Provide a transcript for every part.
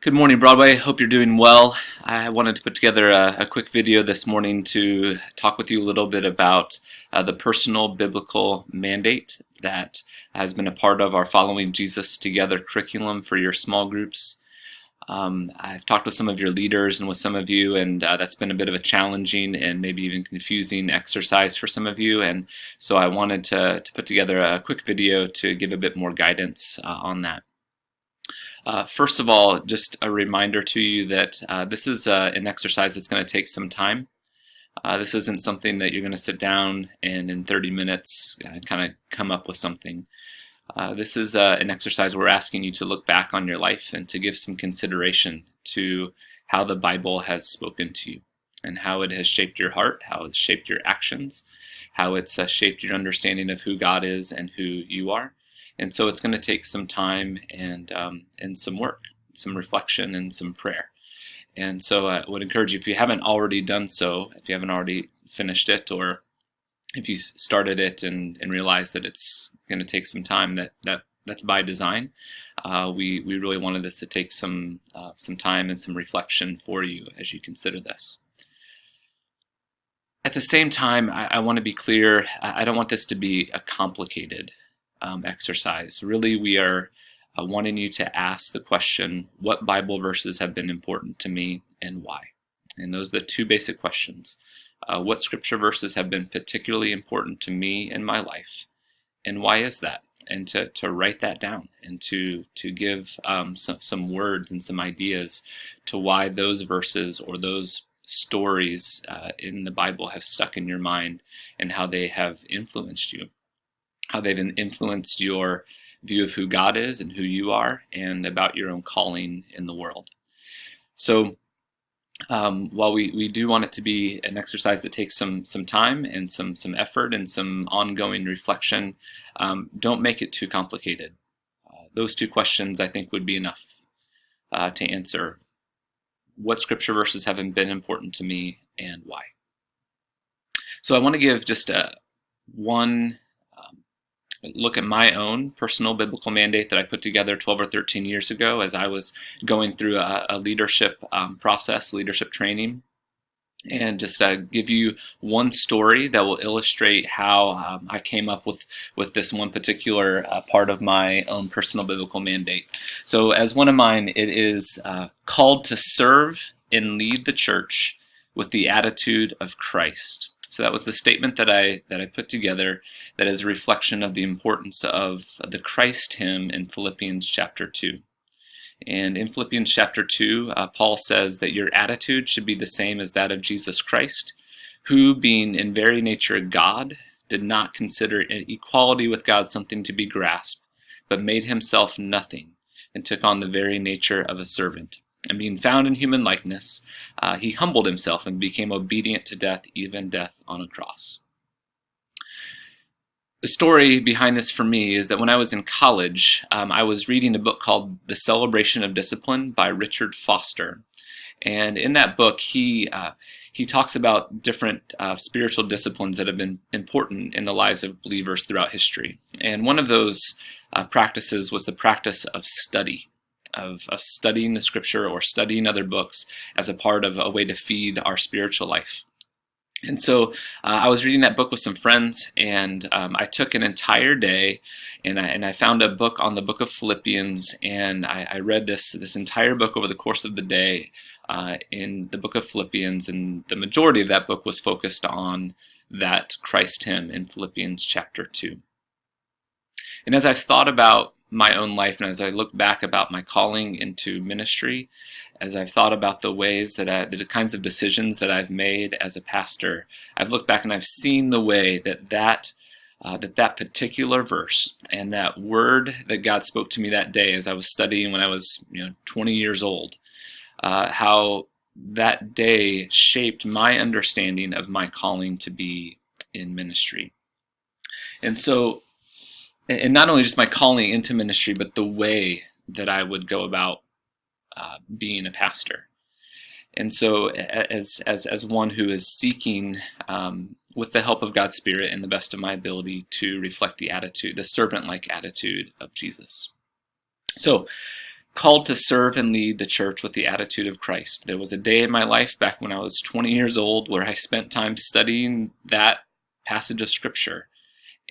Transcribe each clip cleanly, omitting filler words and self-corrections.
Good morning, Broadway. Hope you're doing well. I wanted to put together a quick video this morning to talk with you a little bit about the personal biblical mandate that has been a part of our Following Jesus Together curriculum for your small groups. I've talked with some of your leaders and with some of you, and that's been a bit of a challenging and maybe even confusing exercise for some of you. And so I wanted to put together a quick video to give a bit more guidance on that. First of all, just a reminder to you that this is an exercise that's going to take some time. This isn't something that you're going to sit down and in 30 minutes kind of come up with something. This is an exercise we're asking you to look back on your life and to give some consideration to how the Bible has spoken to you and how it has shaped your heart, how it's shaped your actions, how it's shaped your understanding of who God is and who you are. And so it's going to take some time and some work, some reflection, and some prayer. And so I would encourage you, if you haven't already done so, if you haven't already finished it, or if you started it and realized that it's going to take some time, that's by design. We really wanted this to take some time and some reflection for you as you consider this. At the same time, I want to be clear, I don't want this to be a complicated exercise. Really, we are wanting you to ask the question, what Bible verses have been important to me and why? And those are the two basic questions. What scripture verses have been particularly important to me in my life, and why is that? And to write that down and to give some words and some ideas to why those verses or those stories in the Bible have stuck in your mind and how they have influenced you. How they've influenced your view of who God is and who you are and about your own calling in the world. So while we do want it to be an exercise that takes some time and some effort and some ongoing reflection, don't make it too complicated. Those two questions I think would be enough to answer what scripture verses have been important to me and why. So I want to give just one look at my own personal biblical mandate that I put together 12 or 13 years ago as I was going through a leadership process, leadership training, and just give you one story that will illustrate how I came up with this one particular part of my own personal biblical mandate. So as one of mine, it is called to serve and lead the church with the attitude of Christ. So that was the statement that I put together that is a reflection of the importance of the Christ hymn in Philippians chapter 2. And in Philippians chapter 2, Paul says that your attitude should be the same as that of Jesus Christ, who, being in very nature God, did not consider equality with God something to be grasped, but made himself nothing, and took on the very nature of a servant. And being found in human likeness, he humbled himself and became obedient to death, even death on a cross. The story behind this for me is that when I was in college, I was reading a book called The Celebration of Discipline by Richard Foster. And in that book, he talks about different spiritual disciplines that have been important in the lives of believers throughout history. And one of those practices was the practice of study. Of studying the scripture or studying other books as a part of a way to feed our spiritual life. And so I was reading that book with some friends, and I took an entire day, and I found a book on the book of Philippians, and I read this entire book over the course of the day in the book of Philippians, and the majority of that book was focused on that Christ hymn in Philippians chapter 2. And as I've thought about my own life, and as I look back about my calling into ministry, as I've thought about the ways that the kinds of decisions that I've made as a pastor, I've looked back and I've seen the way that particular verse and that word that God spoke to me that day as I was studying when I was 20 years old, how that day shaped my understanding of my calling to be in ministry. And so, and not only just my calling into ministry, but the way that I would go about being a pastor. And so as one who is seeking, with the help of God's Spirit and the best of my ability, to reflect the servant-like attitude of Jesus. So called to serve and lead the church with the attitude of Christ. There was a day in my life back when I was 20 years old where I spent time studying that passage of Scripture,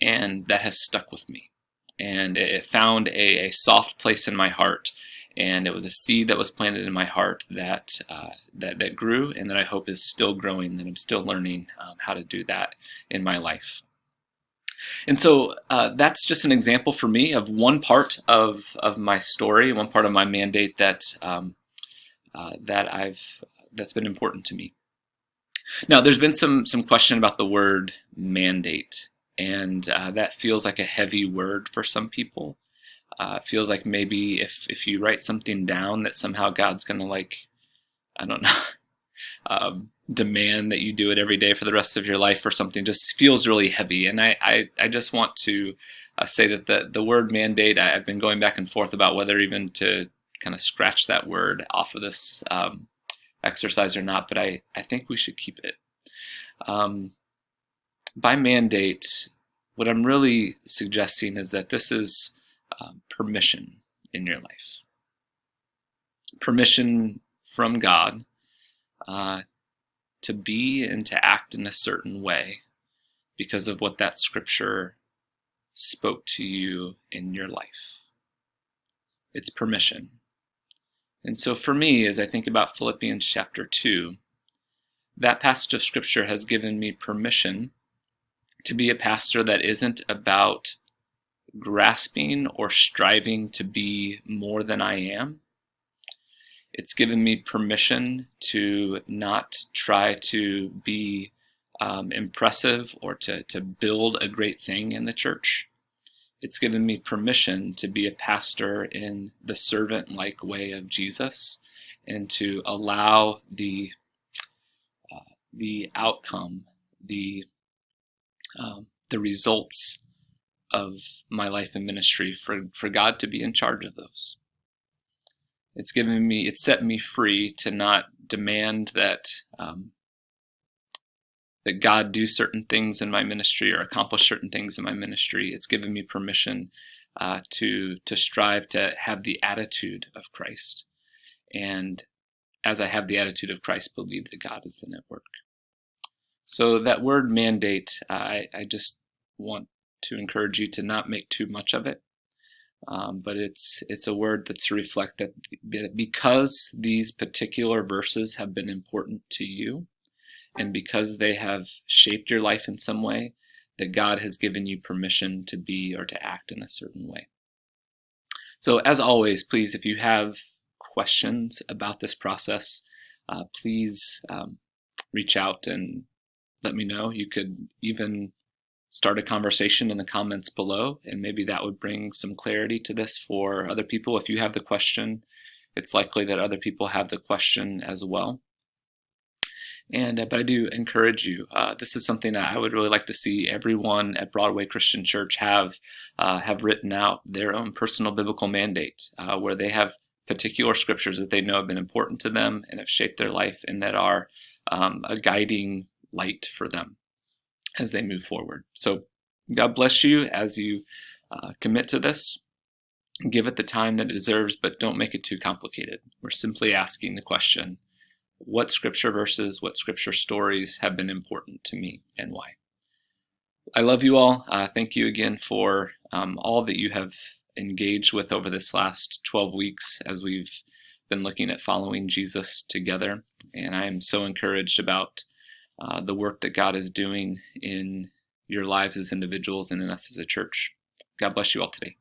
and that has stuck with me. And it found a soft place in my heart, and it was a seed that was planted in my heart that that grew, and that I hope is still growing, and I'm still learning how to do that in my life. And so that's just an example for me of one part of my story, one part of my mandate that's been important to me. Now, there's been some question about the word mandate, and that feels like a heavy word for some people. It feels like maybe if you write something down that somehow God's going to, like, I don't know, demand that you do it every day for the rest of your life or something. Just feels really heavy. And I just want to say that the word mandate, I've been going back and forth about whether even to kind of scratch that word off of this exercise or not, but I think we should keep it. By mandate, what I'm really suggesting is that this is permission in your life. Permission from God to be and to act in a certain way because of what that Scripture spoke to you in your life. It's permission. And so for me, as I think about Philippians chapter 2, that passage of Scripture has given me permission to be a pastor that isn't about grasping or striving to be more than I am. It's given me permission to not try to be impressive or to build a great thing in the church. It's given me permission to be a pastor in the servant-like way of Jesus, and to allow the outcome, the results of my life and ministry for God to be in charge of those. It set me free to not demand that that God do certain things in my ministry or accomplish certain things in my ministry. It's given me permission to strive to have the attitude of Christ, and as I have the attitude of Christ, believe that God is the network. So that word mandate, I just want to encourage you to not make too much of it. But it's a word that's to reflect that because these particular verses have been important to you, and because they have shaped your life in some way, that God has given you permission to be or to act in a certain way. So as always, please, if you have questions about this process, please reach out and let me know. You could even start a conversation in the comments below, and maybe that would bring some clarity to this for other people. If you have the question, it's likely that other people have the question as well. And but I do encourage you. This is something that I would really like to see everyone at Broadway Christian Church have written out their own personal biblical mandate, where they have particular scriptures that they know have been important to them and have shaped their life, and that are a guiding light for them as they move forward. So God bless you as you commit to this. Give it the time that it deserves, but don't make it too complicated. We're simply asking the question, what scripture verses, what scripture stories have been important to me and why? I love you all. Thank you again for all that you have engaged with over this last 12 weeks as we've been looking at following Jesus together. And I am so encouraged about the work that God is doing in your lives as individuals and in us as a church. God bless you all today.